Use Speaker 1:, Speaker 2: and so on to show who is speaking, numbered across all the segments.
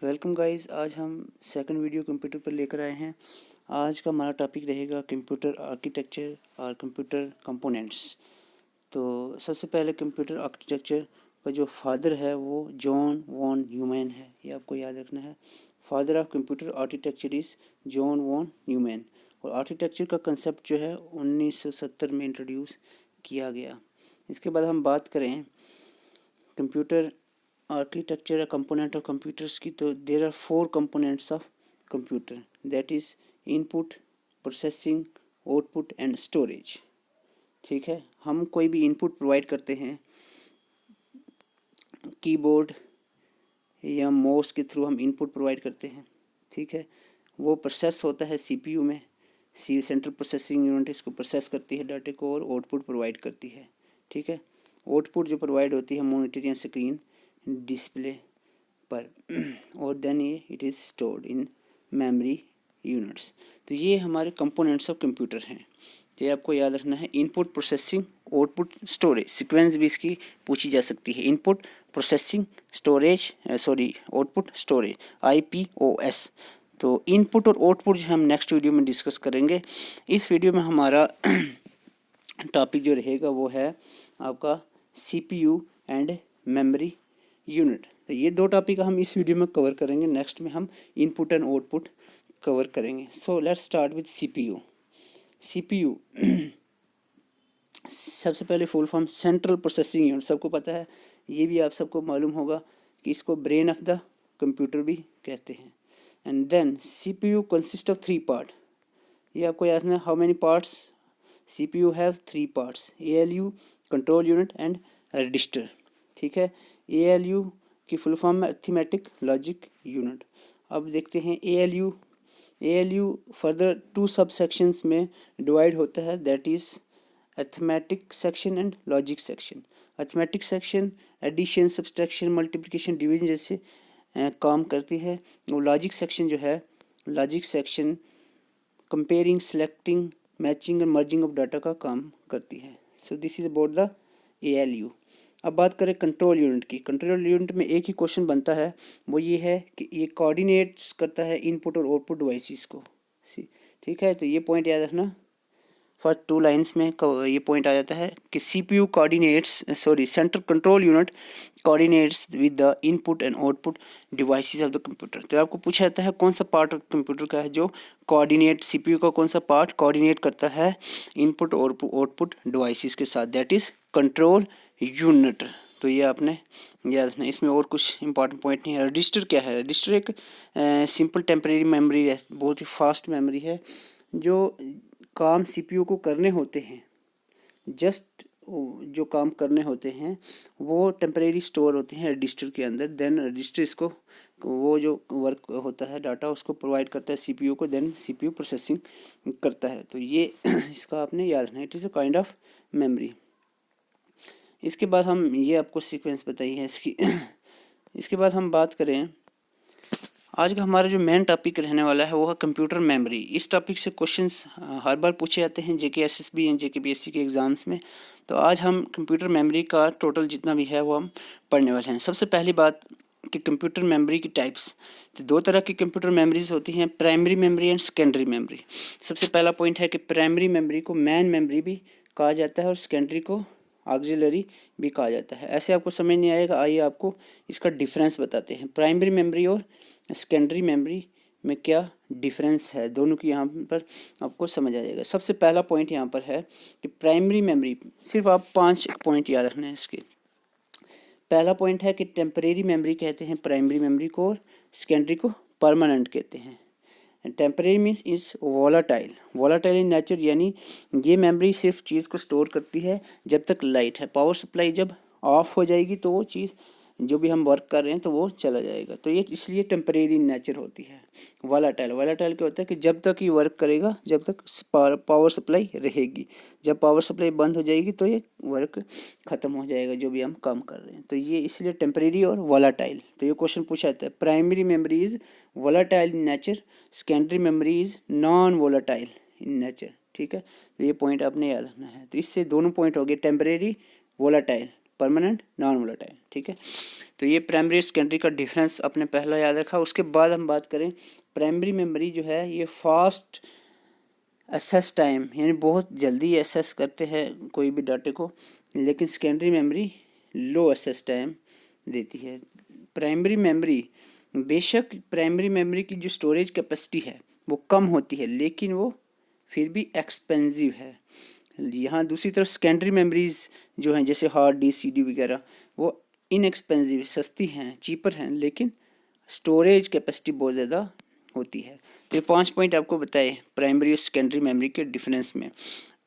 Speaker 1: Welcome guys. आज हम second video computer पर लेकर आए हैं। आज का हमारा टॉपिक रहेगा कंप्यूटर आर्किटेक्चर और कंप्यूटर कंपोनेंट्स। तो सबसे पहले कंप्यूटर आर्किटेक्चर का जो फादर है वो जॉन वॉन न्यूमैन है, ये आपको याद रखना है। Father of computer architecture is John von Neumann. और आर्किटेक्चर का कंसेप्ट जो है 1970 में इंट्रोड्यूस किया गया। इसके बाद हम बात करें computer architecture component of computers की, तो there are 4 components of computer, that is input, processing, output and storage. ठीक है, हम कोई भी इनपुट प्रोवाइड करते हैं कीबोर्ड या माउस के थ्रू हम इनपुट प्रोवाइड करते हैं। ठीक है, वो प्रोसेस होता है सीपीयू में, सेंट्रल प्रोसेसिंग यूनिट इसको प्रोसेस करती है डाटा को और आउटपुट प्रोवाइड करती है। ठीक है, आउटपुट जो प्रोवाइड होती है मॉनिटर या स्क्रीन डिस्प्ले पर और देन ये it is stored in memory units. तो ये हमारे कंपोनेंट्स ऑफ कंप्यूटर हैं। तो ये आपको याद रखना है, input, processing, output, storage. Sequence भी इसकी पूछी जा सकती है, input, processing, storage, output, storage, IPOS। तो इनपुट और आउटपुट जो हम नेक्स्ट वीडियो में डिस्कस करेंगे। इस वीडियो में हमारा टॉपिक जो रहेगा वो है आपका CPU एंड मेमोरी यूनिट। तो ये 2 टॉपिक हम इस वीडियो में कवर करेंगे। नेक्स्ट में हम इनपुट एंड आउटपुट कवर करेंगे। So let's start with CPU। सबसे पहले full form central processing unit, सबको पता है, ये भी आप सबको मालूम होगा कि इसको ब्रेन ऑफ द कंप्यूटर भी कहते हैं। And then CPU consist of 3 part. ये आपको याद है, how many parts CPU have 3 parts, ALU, control unit and register. ठीक है, ALU की फुल फॉर्म में अरिथमेटिक लॉजिक यूनिट। अब देखते हैं ALU फर्दर 2 सब सेक्शंस में डिवाइड होता है, that is arithmetic section and logic section. Arithmetic section addition, subtraction, multiplication, division जैसे काम करती है। और लॉजिक सेक्शन जो है, logic section comparing, selecting, matching and merging of data का काम करती है। So this is about the ALU। अब बात करें कंट्रोल यूनिट की। कंट्रोल यूनिट में एक ही क्वेश्चन बनता है, वो ये है कि ये कोऑर्डिनेट्स करता है इनपुट और आउटपुट डिवाइसेस को। ठीक है, तो ये पॉइंट याद रखना। फर्स्ट 2 लाइन्स में ये पॉइंट आ जाता है कि CPU central control unit coordinates with the input and output devices of the computer. तो आपको पूछा जाता है कौन सा पार्ट ऑफ कंप्यूटर का है जो कोऑर्डिनेट, CPU का कौन सा पार्ट कोऑर्डिनेट करता है इनपुट और आउटपुट डिवाइसेस के साथ, दैट इज कंट्रोल यूनिट। तो ये आपने याद रखना। इसमें और कुछ इंपॉर्टेंट पॉइंट नहीं है। रजिस्टर क्या है? रजिस्टर एक सिंपल टेम्परेरी मेमोरी है, बहुत ही फास्ट मेमोरी है। जो काम CPU को करने होते हैं, जस्ट जो काम करने होते हैं वो टेम्परेरी स्टोर होते हैं रजिस्टर के अंदर। देन रजिस्टर इसको, वो जो वर्क होता है डाटा उसको प्रोवाइड करता है CPU को, देन CPU प्रोसेसिंग करता है। तो ये इसका आपने याद रखना, it is a kind of memory. इसके बाद हम ये आपको सीक्वेंस बताई है इसकी। इसके बाद हम बात करें, आज का हमारा जो मेन टॉपिक रहने वाला है वो है कंप्यूटर मेमोरी। इस टॉपिक से क्वेश्चंस हर बार पूछे जाते हैं JK SSB and JK PSC के एग्ज़ाम्स में। तो आज हम कंप्यूटर मेमोरी का टोटल जितना भी है वो हम पढ़ने वाले हैं। सबसे पहली बात कि कंप्यूटर मेमोरी की टाइप्स। तो 2 तरह की कंप्यूटर मेमोरीज होती हैं, primary memory and secondary memory. सबसे पहला पॉइंट है कि प्राइमरी मेमोरी को मेन मेमोरी भी कहा जाता है और सेकेंडरी को ऑक्सिलरी भी कहा जाता है। ऐसे आपको समझ नहीं आएगा, आइए आपको इसका डिफरेंस बताते हैं। प्राइमरी मेमोरी और सेकेंडरी मेमोरी में क्या डिफरेंस है, दोनों की यहाँ पर आपको समझ आ जाएगा। सबसे पहला पॉइंट यहाँ पर है कि प्राइमरी मेमोरी, सिर्फ आप 5 पॉइंट याद रखना है इसके। पहला पॉइंट है कि टेम्परेरी मेमोरी कहते हैं प्राइमरी मेमोरी को, और सेकेंडरी को परमानेंट कहते हैं। Temporary means is volatile in nature, यानी ये मेमोरी सिर्फ चीज़ को स्टोर करती है जब तक लाइट है। पावर सप्लाई जब ऑफ हो जाएगी तो वो चीज़, जो भी हम वर्क कर रहे हैं तो वो चला जाएगा। तो ये इसलिए टेम्परेरी नेचर होती है। वोलाटाइल क्या होता है कि जब तक ये वर्क करेगा जब तक पावर सप्लाई रहेगी, जब पावर सप्लाई बंद हो जाएगी तो ये वर्क ख़त्म हो जाएगा जो भी हम काम कर रहे हैं। तो ये इसलिए टेम्परेरी और वोलाटाइल। तो ये क्वेश्चन पूछा जाता है, primary memory is volatile in nature, secondary memory is non volatile in nature. ठीक है, तो ये पॉइंट आपने याद रखना है। तो इससे दोनों पॉइंट हो गए, temporary, volatile. Permanent, non volatile, ठीक है। तो ये प्राइमरी सेकेंडरी का डिफरेंस अपने पहला याद रखा। उसके बाद हम बात करें प्राइमरी मेमोरी जो है ये फास्ट एसेस टाइम, यानी बहुत जल्दी एसेस करते हैं कोई भी डाटे को, लेकिन सेकेंडरी मेमोरी लो एसेस टाइम देती है। प्राइमरी मेमोरी, बेशक प्राइमरी मेमोरी की जो स्टोरेज कैपेसिटी है वो कम होती है, लेकिन वो फिर भी एक्सपेंसिव है। यहाँ दूसरी तरफ सेकेंडरी मेमोरीज जो हैं जैसे हार्ड डिस्क, सीडी वगैरह, वो इनएक्सपेंसिव, सस्ती हैं, चीपर हैं, लेकिन स्टोरेज कैपेसिटी बहुत ज़्यादा होती है। तो ये 5 पॉइंट आपको बताए प्राइमरी और सेकेंडरी मेमोरी के डिफरेंस में।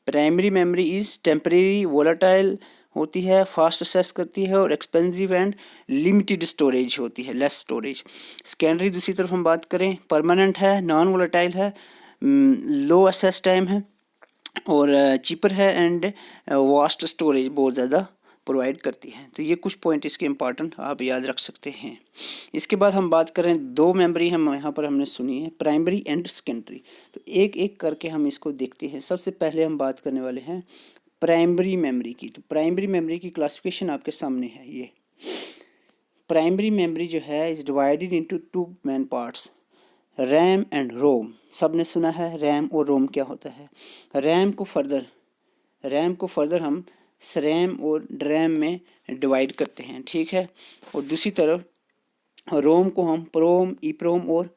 Speaker 1: Primary memory is temporary, volatile होती है, फास्ट एक्सेस करती है और एक्सपेंसिव एंड लिमिटेड स्टोरेज होती है, लेस स्टोरेज। सेकेंडरी दूसरी तरफ हम बात करें परमानेंट है, नॉन वोलाटाइल है, लो एक्सेस टाइम है और चीपर है एंड वास्ट स्टोरेज बहुत ज़्यादा प्रोवाइड करती है। तो ये कुछ पॉइंट इसके इम्पॉर्टेंट आप याद रख सकते हैं। इसके बाद हम बात करें दो मेमोरी हम यहाँ पर हमने सुनी है, प्राइमरी एंड सेकेंडरी। तो एक एक करके हम इसको देखते हैं। सबसे पहले हम बात करने वाले हैं प्राइमरी मेमोरी की। तो प्राइमरी मेमोरी की क्लासिफिकेशन आपके सामने है। ये प्राइमरी मेमोरी जो है is divided into two main parts, RAM and ROM. सब ने सुना है रैम और रोम क्या होता है। रैम को फर्दर हम सरैम और ड्रैम में डिवाइड करते हैं, ठीक है। और दूसरी तरफ रोम को हम प्रोम, ईप्रोम और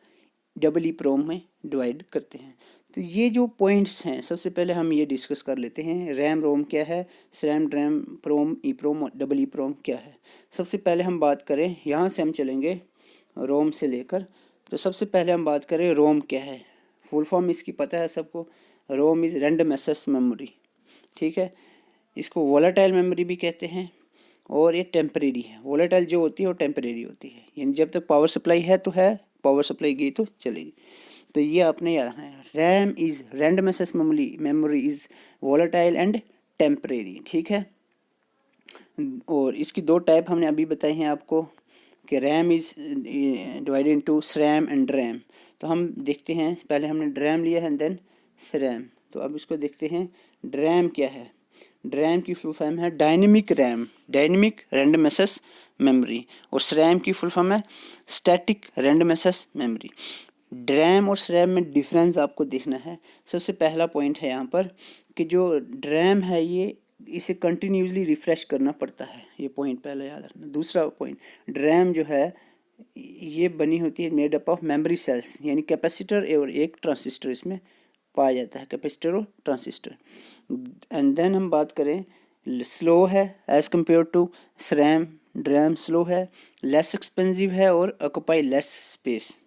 Speaker 1: डबल ईप्रोम में डिवाइड करते हैं। तो ये जो पॉइंट्स हैं सबसे पहले हम ये डिस्कस कर लेते हैं। रैम रोम क्या है, सरैम ड्रैम, प्रोम ईप्रोम और डबल ईप्रोम क्या है। सबसे पहले हम बात करें, यहाँ से हम चलेंगे रोम से लेकर। तो सबसे पहले हम बात करें रोम क्या है। फुल फॉर्म इसकी पता है सबको, ROM is random access memory, ठीक है। इसको वोलेटाइल मेमोरी भी कहते हैं और ये टेम्परेरी है। वोलेटाइल जो होती है वो टेम्परेरी होती है, यानी जब तक पावर सप्लाई है तो है, पावर सप्लाई गई तो चलेगी। तो ये आपने याद रखना है। RAM is random access memory is volatile and temporary, ठीक है। और इसकी दो टाइप हमने अभी बताई हैं आपको कि RAM is divided into SRAM and DRAM। तो हम देखते हैं, पहले हमने DRAM लिया है देन SRAM। तो अब इसको देखते हैं DRAM क्या है। DRAM की फुल फॉर्म है dynamic RAM, dynamic random access memory, और SRAM की फुल फॉर्म है static random access memory. DRAM और SRAM में डिफरेंस आपको देखना है। सबसे पहला पॉइंट है यहाँ पर कि जो DRAM है ये इसे कंटिन्यूसली रिफ़्रेश करना पड़ता है, ये पॉइंट पहले याद रखना। दूसरा पॉइंट, DRAM जो है ये बनी होती है made up of memory cells, यानी कैपेसिटर और एक ट्रांजिस्टर इसमें पाया जाता है, कैपेसिटर और ट्रांजिस्टर। एंड देन हम बात करें स्लो है as compare to SRAM। DRAM slow है, लेस एक्सपेंसिव है और ऑक्यूपाई लेस स्पेस।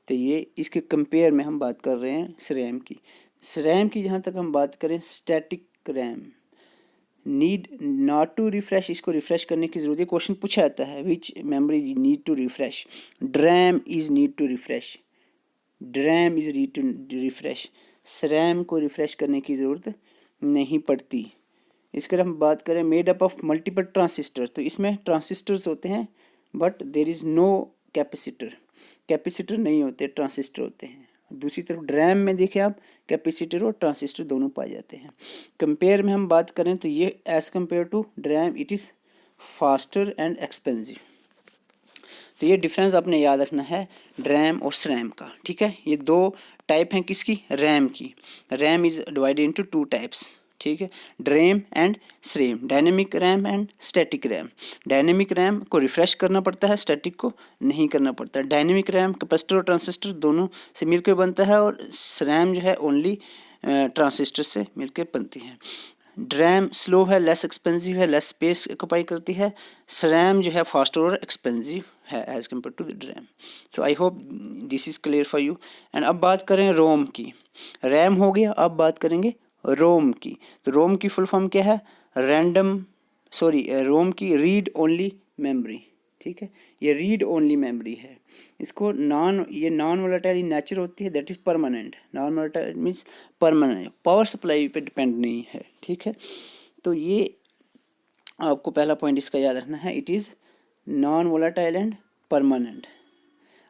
Speaker 1: तो ये इसके कंपेयर में हम बात कर रहे हैं SRAM की। SRAM की जहाँ तक हम बात करें static RAM, need not to refresh, इसको रिफ्रेश करने की ज़रूरत है। क्वेश्चन पूछा जाता है which memory need to refresh. DRAM is need to refresh, DRAM is need to refresh. SRAM को रिफ्रेश करने की ज़रूरत नहीं पड़ती। इसके हम बात करें made up of multiple transistor, तो इसमें ट्रांजिस्टर्स होते हैं but there is no capacitor, capacitor नहीं होते, ट्रांजिस्टर होते हैं। दूसरी तरफ DRAM में देखें आप कैपेसिटर और ट्रांजिस्टर दोनों पाए जाते हैं। कंपेयर में हम बात करें तो ये as compare to DRAM it is faster and expensive. तो ये डिफरेंस आपने याद रखना है DRAM और SRAM का, ठीक है। ये दो टाइप हैं किसकी, रैम की। RAM is divided into two types, ठीक है, DRAM and SRAM, dynamic RAM and static RAM. Dynamic RAM को रिफ्रेश करना पड़ता है, स्टैटिक को नहीं करना पड़ता। डायनेमिक रैम कैपेसिटर और ट्रांजिस्टर दोनों से मिलकर बनता है और SRAM जो है ओनली ट्रांजिस्टर से मिलकर बनती है। DRAM स्लो है, लेस एक्सपेंसिव है, लेस स्पेस ऑक्यूपाई करती है। SRAM जो है फास्टर और एक्सपेंसिव है as compare to DRAM। So I hope this is clear for you. And अब बात करें रोम की। रैम हो गया, अब बात करेंगे रोम की। तो रोम की फुल फॉर्म क्या है, रोम की रीड ओनली मेमोरी, ठीक है। ये रीड ओनली मेमोरी है। इसको ये नॉन वोलेटाइल इन नेचर होती है, that is permanent. Non volatile means permanent, power supply पे डिपेंड नहीं है, ठीक है। तो ये आपको पहला पॉइंट इसका याद रखना है, it is non volatile and permanent.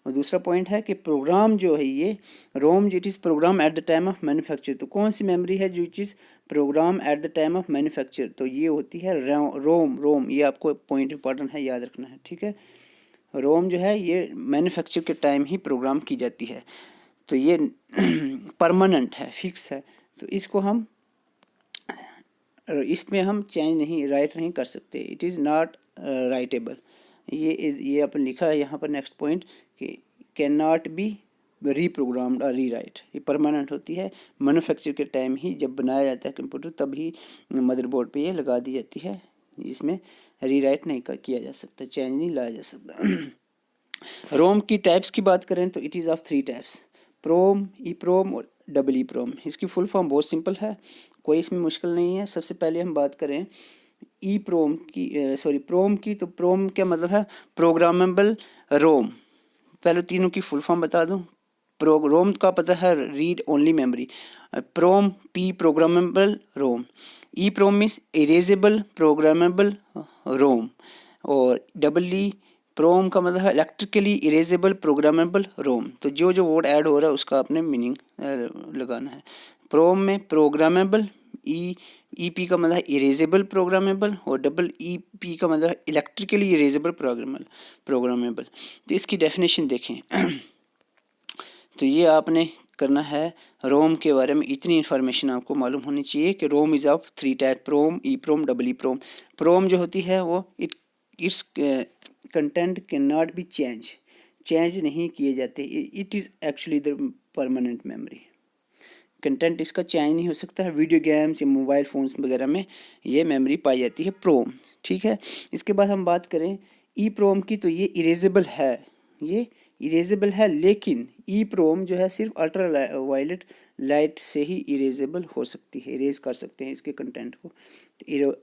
Speaker 1: और दूसरा पॉइंट है कि प्रोग्राम जो है ये ROM it is program at the time of manufacture. तो कौन सी मेमोरी है जो चीज़ program at the time of manufacture, तो ये होती है रोम। ये आपको पॉइंट इंपॉर्टेंट है, याद रखना है, ठीक है। रोम जो है ये मैन्युफैक्चर के टाइम ही प्रोग्राम की जाती है, तो ये परमानेंट है, फिक्स है, तो इसको हम इसमें हम चेंज नहीं राइट नहीं कर सकते, इट इज़ नॉट राइटेबल। ये अपन लिखा है यहाँ पर नेक्स्ट पॉइंट कि कैन नॉट बी रीप्रोग्राम्ड और री राइट, ये परमानेंट होती है। मैन्युफैक्चर के टाइम ही जब बनाया जाता है कंप्यूटर तभी मदरबोर्ड पे ये लगा दी जाती है, इसमें री राइट नहीं किया जा सकता, चेंज नहीं लाया जा सकता। रोम की टाइप्स की बात करें तो it is of 3 types, prom, E प्रोम और डबल ई प्रोम। इसकी फुल फॉर्म बहुत सिंपल है, कोई इसमें मुश्किल नहीं है। सबसे पहले हम बात करें ई प्रोम की, प्रोम की, तो प्रोम क्या मतलब है, प्रोग्रामेबल रोम। पहले तीनों की फुल फॉर्म बता दूं। रोम का पता है रीड ओनली मेमोरी, प्रोम पी प्रोग्रामेबल रोम, ई प्रोम मीन्स इरेजेबल प्रोग्रामेबल रोम, और डबल ई प्रोम का मतलब है इलेक्ट्रिकली इरेजेबल प्रोग्रामेबल रोम। तो जो जो वर्ड ऐड हो रहा है उसका आपने मीनिंग लगाना है। प्रोम में प्रोग्रामेबल, ई पी का मतलब है इरेजेबल प्रोग्रामेबल, और डबल ई पी का मतलब है इलेक्ट्रिकली इरेजेबल प्रोग्रामेबल। तो इसकी डेफिनेशन देखें तो ये आपने करना है। रोम के बारे में इतनी इन्फॉर्मेशन आपको मालूम होनी चाहिए कि ROM is of 3 type, PROM, E PROM, double E PROM. PROM जो होती है वो its content can not be change नहीं किए जाते, it is actually the permanent memory. Content इसका चेंज नहीं हो सकता है। वीडियो गेम्स या मोबाइल फ़ोन्स वगैरह में ये मेमोरी पाई जाती है प्रोम, ठीक है। इसके बाद हम बात करें ई प्रोम की, तो ये इरेजेबल है, ये इरेजेबल है, लेकिन ई प्रोम जो है सिर्फ अल्ट्रा वायलेट लाइट से ही इरेजेबल हो सकती है, इरेज कर सकते हैं इसके कंटेंट को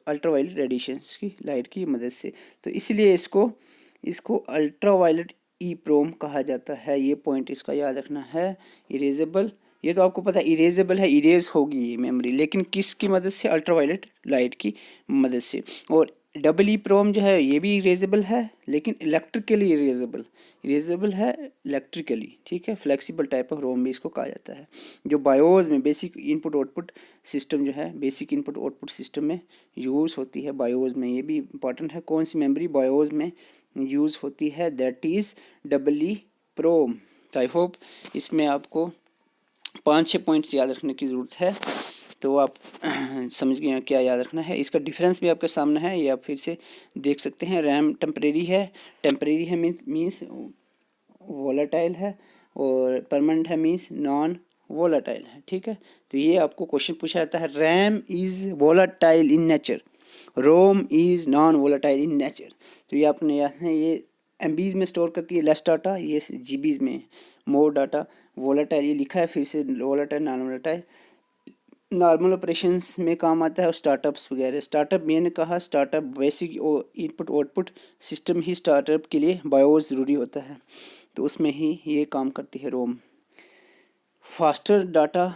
Speaker 1: अल्ट्रा वायलेट रेडिएशंस की लाइट की मदद से। तो इसलिए इसको अल्ट्रा वायलेट ई प्रोम कहा जाता है। ये पॉइंट इसका याद रखना है। इरेजेबल, ये तो आपको पता है इरेजेबल है, इरेज होगी ये मेमोरी, लेकिन किसकी मदद से, अल्ट्रावायलेट लाइट की मदद से। और डबल ई प्रोम जो है ये भी इरेजेबल है, लेकिन इलेक्ट्रिकली इरेजेबल है इलेक्ट्रिकली, ठीक है। फ्लेक्सिबल टाइप ऑफ रोम भी इसको कहा जाता है, जो बायोज में बेसिक इनपुट आउटपुट सिस्टम जो है, बेसिक इनपुट आउटपुट सिस्टम में यूज़ होती है बायोज में। ये भी इंपॉर्टेंट है, कौन सी मेमोरी बायोज में यूज़ होती है, दैट इज़ डबल ई प्रोम। तो आई होप इसमें आपको 5-6 पॉइंट्स याद रखने की ज़रूरत है, तो आप समझ गए क्या याद रखना है। इसका डिफरेंस भी आपके सामने है, या फिर से देख सकते हैं। रैम टेम्परेरी है मीन्स वोलेटाइल है, और परमानेंट है मीन्स नॉन वोलेटाइल है, ठीक है। तो ये आपको क्वेश्चन पूछा जाता है, RAM is volatile in nature, ROM is non volatile in nature. तो ये आपने याद है, ये एमबीज में स्टोर करती है लेस डाटा, ये जीबीज में मोर डाटा। वोलेटाइल ये लिखा है, फिर से volatile non volatile normal operations में काम आता है, और स्टार्टअप्स वगैरह। स्टार्टअप मैंने कहा startup basic input output system ही स्टार्टअप के लिए बायोस ज़रूरी होता है, तो उसमें ही ये काम करती है रोम। फास्टर डाटा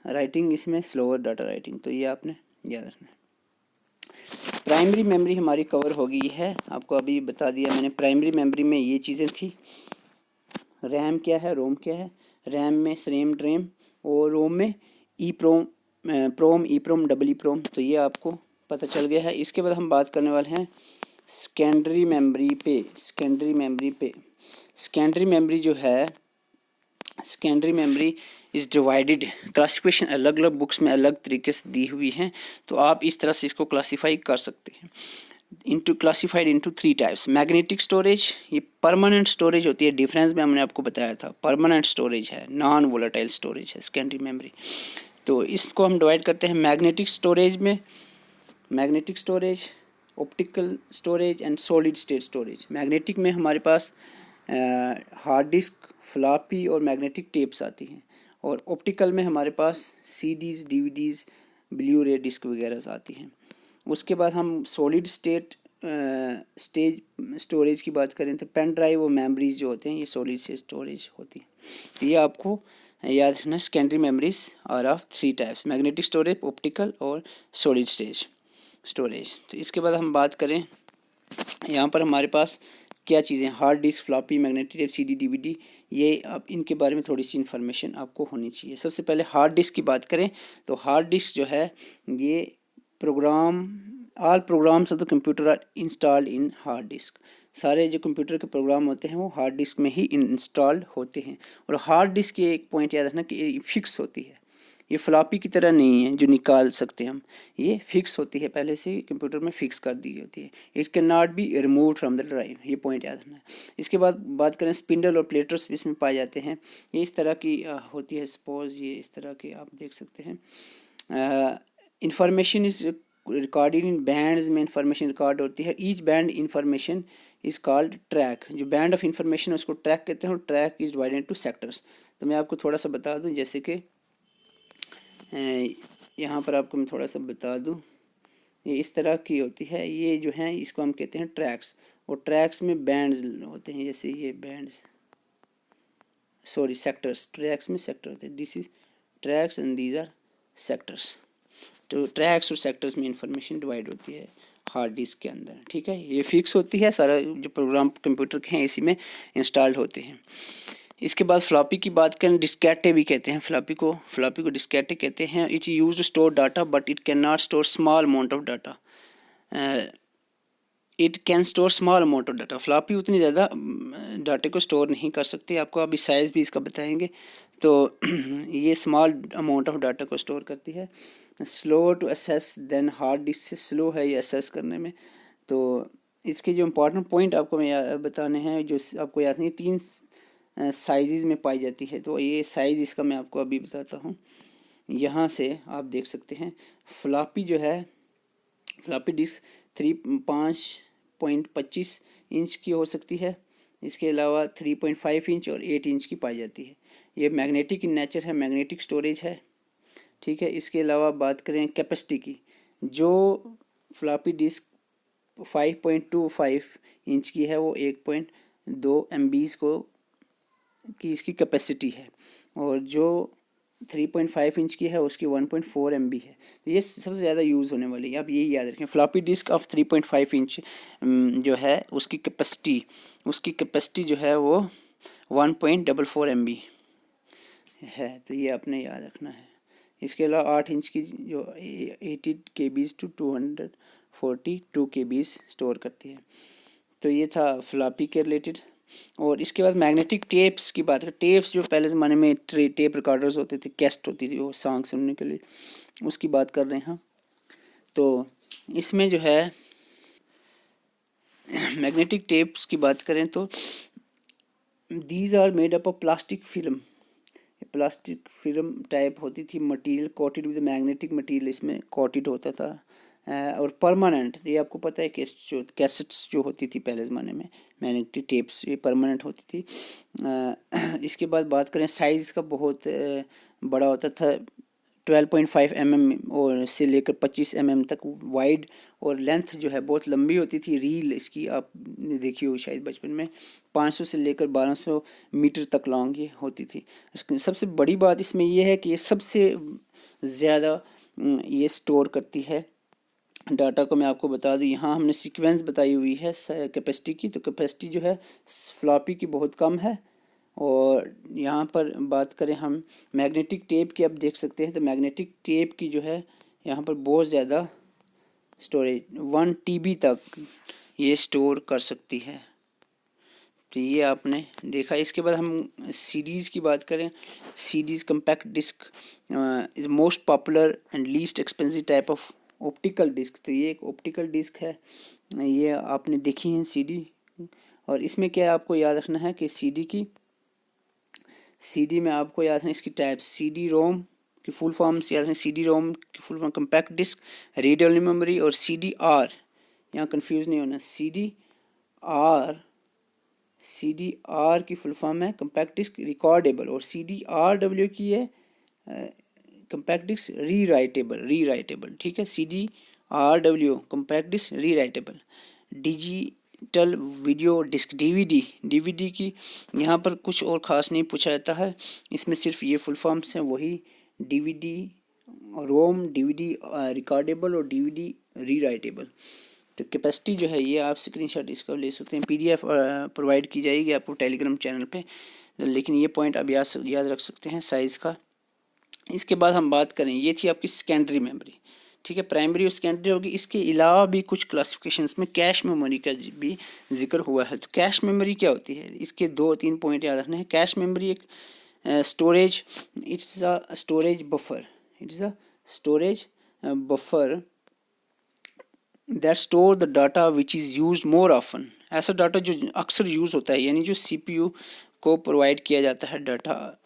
Speaker 1: राइटिंग, इसमें स्लोअर डाटा राइटिंग, तो ये आपने याद रखना है। प्राइमरी मेमोरी हमारी कवर हो गई है, आपको अभी बता दिया मैंने। प्राइमरी मेमोरी में ये चीज़ें थी, रैम क्या है, रोम क्या है। रैम में स्रेम ड्रेम, और रोम में ई प्रोम, ई प्रोम, डबल ई प्रोम, तो ये आपको पता चल गया है। इसके बाद हम बात करने वाले हैं सेकेंडरी मेमोरी पे। सेकेंडरी मेमोरी जो है, secondary memory is divided, classification अलग अलग बुक्स में अलग तरीके से दी हुई हैं, तो आप इस तरह से इसको क्लासीफाई कर सकते हैं। Classified into 3 types. Magnetic storage, ये परमानेंट स्टोरेज होती है, डिफरेंस में हमने आपको बताया था, परमानेंट स्टोरेज है, नॉन वोलेटाइल स्टोरेज है सेकेंडरी मेमोरी। तो इसको हम डिवाइड करते हैं मैग्नेटिक स्टोरेज में, magnetic storage, optical storage and solid state storage. Magnetic में हमारे पास हार्ड डिस्क, फ्लॉपी और मैग्नेटिक टेप्स आती हैं, और ऑप्टिकल में हमारे पास सीडीज़, डीवीडीज़, ब्लू रे डिस्क वगैरह आती हैं। उसके बाद हम सॉलिड स्टेट स्टोरेज की बात करें तो पेन ड्राइव और मेमोरीज जो होते हैं ये सॉलिड स्टेट स्टोरेज होती है। तो ये आपको याद रखना, secondary memories are of 3 types, magnetic storage, optical और सॉलिड स्टेट स्टोरेज। तो इसके बाद हम बात करें, यहाँ पर हमारे पास क्या चीज़ें, hard disk, floppy, magnetic tape, CD, DVD, ये अब इनके बारे में थोड़ी सी इन्फॉर्मेशन आपको होनी चाहिए। सबसे पहले हार्ड डिस्क की बात करें तो हार्ड डिस्क जो है ये program, all programs of the computer are installed in hard disk. सारे जो कंप्यूटर के प्रोग्राम होते हैं वो हार्ड डिस्क में ही इंस्टॉल्ड होते हैं। और हार्ड डिस्क की एक पॉइंट याद रखना कि ये फिक्स होती है, ये फ्लॉपी की तरह नहीं है जो निकाल सकते हम, ये फिक्स होती है, पहले से कंप्यूटर में फिक्स कर दी होती है। It can not be remove from the drive, ये पॉइंट याद रखना है। इसके बाद बात करें स्पिंडल और प्लेटर्स भी इसमें पाए जाते हैं, ये इस तरह की होती है। सपोज ये इस तरह के आप देख सकते हैं। Information is recorded in bands में इंफॉर्मेशन रिकॉर्ड होती है। Each band information is called track, जो बैंड ऑफ इंफॉर्मेशन है उसको ट्रैक कहते हैं। और track is divided into sectors. तो मैं आपको थोड़ा सा बता दूं, जैसे कि यहाँ पर आपको मैं थोड़ा सा बता दूं, ये इस तरह की होती है। ये जो है इसको हम कहते हैं ट्रैक्स, और ट्रैक्स में बैंड्स होते हैं, जैसे ये बैंड्स, सॉरी सेक्टर्स, ट्रैक्स में सेक्टर होते हैं। This is tracks and these are sectors. तो ट्रैक्स और सेक्टर्स में इंफॉर्मेशन डिवाइड होती है हार्ड डिस्क के अंदर, ठीक है। ये फिक्स होती है, सारा जो प्रोग्राम कंप्यूटर के हैं इसी में इंस्टॉल्ड होते हैं। इसके बाद फ्लॉपी की बात करें, डिस्केटे भी कहते हैं फ्लॉपी को डिस्केटे कहते हैं। It use to store data but it can not store small amount of data. It can store small amount of data. Floppy उतनी ज़्यादा डाटे को स्टोर नहीं कर सकती, आपको अभी साइज़ भी इसका बताएंगे। तो ये स्मॉल अमाउंट ऑफ डाटा को स्टोर करती है। Slow to access then, hard disk से स्लो है ये असेस करने में। तो इसके जो इम्पोर्टेंट पॉइंट आपको मैं बताने हैं, जो आपको याद नहीं, 3 साइज़ में पाई जाती है। तो ये साइज़ इसका मैं आपको अभी बताता हूँ। यहाँ से आप देख सकते हैं फ्लॉपी जो है, फ्लॉपी डिस्क 5.25 इंच की हो सकती है। इसके अलावा 3.5 इंच और 8 इंच की पाई जाती है। ये मैग्नेटिक इन नेचर है, मैग्नेटिक स्टोरेज है, ठीक है। इसके अलावा बात करें कैपेसिटी की, जो फ्लॉपी डिस्क 5.25 इंच की है वो 1.2 MB की इसकी कैपेसिटी है, और जो 3.5 इंच की है उसकी 1.4 MB है। ये सबसे ज़्यादा यूज़ होने वाली है, आप यही याद रखें। फ्लॉपी डिस्क ऑफ 3.5 इंच जो है उसकी कैपेसिटी जो है वो 1.44 MB है, तो ये आपने याद रखना है। इसके अलावा 8 इंच की जो 80 KB to 242 KB स्टोर करती है। तो ये था फ्लॉपी के रिलेटेड। और इसके बाद मैग्नेटिक टेप्स की बात करें, टेप्स जो पहले ज़माने में टेप रिकॉर्डर्स होते थे, कैसेट होती थी वो सॉन्ग सुनने के लिए, उसकी बात कर रहे हैं। तो इसमें जो है मैग्नेटिक टेप्स की बात करें तो these are made up of plastic film type होती थी material, coated with magnetic material इसमें कोटेड होता था। और परमानेंट, ये आपको पता है कि कैसेट्स जो होती थी पहले ज़माने में, मैग्नेटिक टेप्स, ये परमानेंट होती थी। इसके बाद बात करें साइज़ का, बहुत बड़ा होता था, 12.5 mm और से लेकर 25 mm तक वाइड, और लेंथ जो है बहुत लंबी होती थी। रील इसकी आपने देखी हो शायद बचपन में, 500 से लेकर 1200 मीटर तक लॉन्ग ये होती थी। सबसे बड़ी बात इसमें यह है कि ये सबसे ज़्यादा ये स्टोर करती है डाटा को। मैं आपको बता दूं, यहाँ हमने सीक्वेंस बताई हुई है कैपेसिटी की, तो कैपेसिटी जो है फ्लॉपी की बहुत कम है। और यहाँ पर बात करें हम मैग्नेटिक टेप की, आप देख सकते हैं, तो मैग्नेटिक टेप की जो है यहाँ पर बहुत ज़्यादा स्टोरेज, 1 TB तक ये स्टोर कर सकती है। तो ये आपने देखा। इसके बाद हम सीडीज़ की बात करें, CDs compact disc is most popular and least expensive type of optical disc. तो ये एक ऑप्टिकल डिस्क है, ये आपने देखी है सीडी। और इसमें क्या आपको याद रखना है कि सीडी में आपको याद रखना इसकी टाइप, सीडी रोम की फुल फॉर्म से याद रखना, सीडी रोम की full form compact disc, read memory, और सीडी आर, यहाँ कंफ्यूज नहीं होना, सीडी आर की फुल फॉर्म है कम्पैक्ट डिस्क रिकॉर्डेबल, और सीडी आर डब्ल्यू की है कम्पैक्ट डिस्क रीराइटेबल, ठीक है। CD R W compact disc rewritable. Digital video disc DVD की यहाँ पर कुछ और ख़ास नहीं पूछा जाता है, इसमें सिर्फ ये फुल फॉर्म्स हैं, वही डीवीडी रोम, डीवीडी रिकॉर्डेबल और डीवीडी रीराइटेबल। तो कैपेसिटी जो है ये आप स्क्रीनशॉट इसका ले सकते हैं, PDF प्रोवाइड की जाएगी आपको टेलीग्राम चैनल पे, लेकिन ये पॉइंट आप याद रख सकते हैं साइज़ का। इसके बाद हम बात करें, ये थी आपकी सेकेंडरी मेमोरी, ठीक है, प्राइमरी और सेकेंडरी होगी। इसके अलावा भी कुछ क्लासिफिकेशंस में कैश मेमोरी का भी जिक्र हुआ है। तो कैश मेमोरी क्या होती है, इसके 2-3 पॉइंट याद रखने हैं। कैश मेमोरी एक storage, it's a storage buffer, it's a storage buffer that store the data which is use more often. ऐसा डाटा जो अक्सर यूज़ होता है, यानी जो CPU को प्रोवाइड किया जाता है डाटा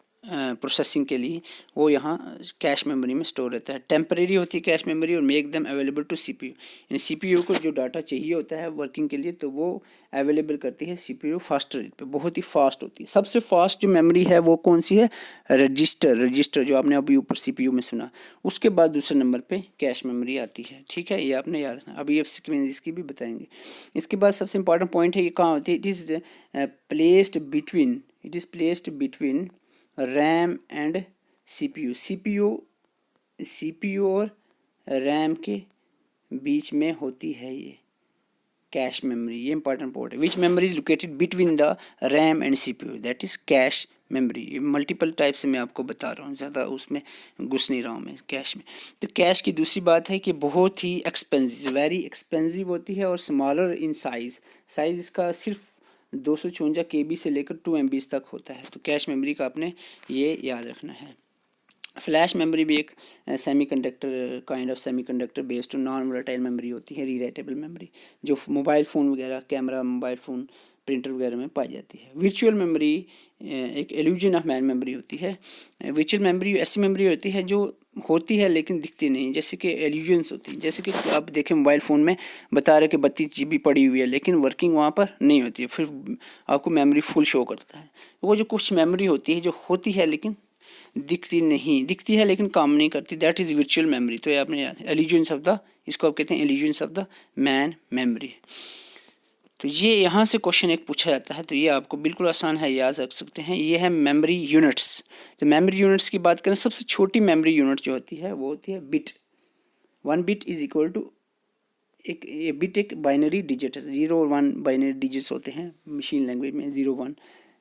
Speaker 1: प्रोसेसिंग के लिए, वो यहाँ कैश मेमोरी में स्टोर रहता है। टेम्परेरी होती है कैश मेमोरी और make them available to CPU, यानी CPU को जो डाटा चाहिए होता है वर्किंग के लिए तो वो अवेलेबल करती है CPU फास्टर रेट पे, बहुत ही फास्ट होती है। सबसे फास्ट जो मेमोरी है वो कौन सी है, रजिस्टर जो आपने अभी ऊपर CPU में सुना, उसके बाद दूसरे नंबर पे कैश मेमोरी आती है, ठीक है, ये आपने याद रखना। अभी आप सीक्वेंस इसकी भी बताएंगे। इसके बाद सबसे इंपॉर्टेंट पॉइंट है, ये कहाँ होती है, it is placed between RAM and CPU और रैम के बीच में होती है ये कैश मेमोरी, ये इंपॉर्टेंट पॉइंट है। Which memory is located between the RAM and CPU, that is cache memory. ये मल्टीपल टाइप से मैं आपको बता रहा हूँ, ज़्यादा उसमें घुस नहीं रहा हूँ मैं कैश में। तो कैश की दूसरी बात है कि बहुत ही एक्सपेंसिव, वेरी एक्सपेंसिव होती है और स्मॉलर इन साइज़ इसका सिर्फ 254 KB से लेकर 2 MB तक होता है। तो कैश मेमोरी का आपने ये याद रखना है। फ्लैश मेमोरी भी एक kind of semiconductor based non volatile memory होती है, रीराइटेबल मेमोरी, जो मोबाइल फ़ोन वगैरह, कैमरा, मोबाइल फ़ोन, प्रिंटर वगैरह में पाई जाती है। वर्चुअल मेमोरी एक इल्यूजन ऑफ मैन मेमोरी होती है। वर्चुअल मेमोरी ऐसी मेमोरी होती है जो होती है लेकिन दिखती नहीं, जैसे कि इल्यूजन्स होती है। जैसे कि आप देखें मोबाइल फ़ोन में बता रहे कि 32 GB पड़ी हुई है, लेकिन वर्किंग वहाँ पर नहीं होती है, फिर आपको मेमोरी फुल शो करता है। वो जो कुछ मेमोरी होती है जो होती है लेकिन दिखती है लेकिन काम नहीं करती, दैट इज़ वर्चुअल मेमोरी। तो ये आपने याद है, इल्यूजन्स ऑफ द, इसको आप कहते हैं illusions of the man memory. तो ये यहाँ से क्वेश्चन एक पूछा जाता है, तो ये आपको बिल्कुल आसान है, याद रख सकते हैं। ये है मेमोरी यूनिट्स। तो मेमोरी यूनिट्स की बात करें, सबसे छोटी मेमोरी यूनिट जो होती है वो होती है bit. 1 bit is equal to ये बिट एक बाइनरी डिजिट है, 0 और 1 बाइनरी डिजिट्स होते हैं मशीन लैंग्वेज में, 0-1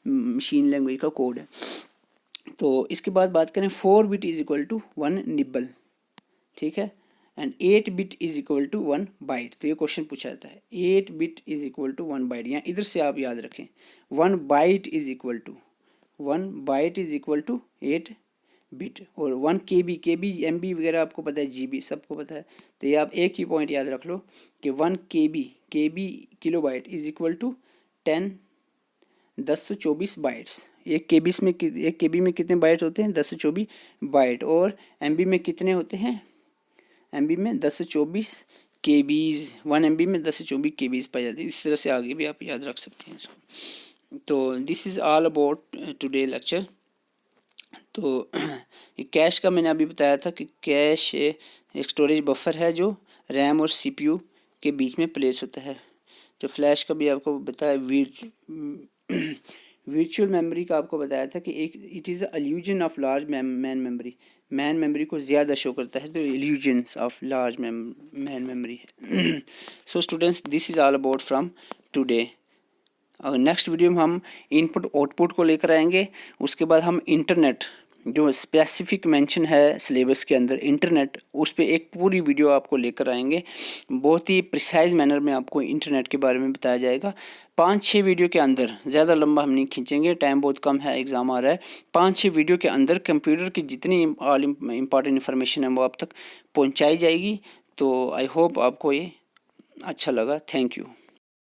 Speaker 1: मशीन लैंग्वेज का कोड है। तो इसके बाद बात करें, 4 bit is equal to 1 nibble, ठीक है, and 8 bit is equal to 1 byte. तो ये क्वेश्चन पूछा जाता है, 8 bit is equal to 1 byte, या इधर से आप याद रखें 1 byte is equal to 8 bit, और 1 KB MB वगैरह आपको पता है, GB सबको पता है। तो ये आप एक ही पॉइंट याद रख लो कि 1 KB kilobyte is equal to 1024 bytes. एक KB में कितने बाइट होते हैं, 1024 बाइट, और MB में कितने होते हैं, MB में 1024 KBs, 1 MB में 1024 KBs पाई जाती है। इस तरह से आगे भी आप याद रख सकते हैं इसको। तो this is all about today lecture. तो कैश का मैंने अभी बताया था कि कैश एक स्टोरेज बफर है जो रैम और CPU के बीच में प्लेस होता है। तो फ्लैश का भी आपको बताया, वर्चुअल मेमोरी का आपको बताया था कि एक it is illusion of large main memory को ज़्यादा शो करता है, तो illusions of large main memory है। So students, this is all about from today. और नेक्स्ट वीडियो में हम इनपुट आउटपुट को लेकर आएंगे। उसके बाद हम इंटरनेट, जो स्पेसिफिक मेंशन है सिलेबस के अंदर इंटरनेट, उस पर एक पूरी वीडियो आपको लेकर आएंगे। बहुत ही प्रिसाइज मैनर में आपको इंटरनेट के बारे में बताया जाएगा। 5-6 वीडियो के अंदर, ज़्यादा लंबा हम नहीं खींचेंगे, टाइम बहुत कम है, एग्ज़ाम आ रहा है। 5-6 वीडियो के अंदर कंप्यूटर की जितनी ऑल इम्पॉर्टेंट इन्फॉर्मेशन है वो आप तक पहुँचाई जाएगी। तो आई होप आपको ये अच्छा लगा। Thank you.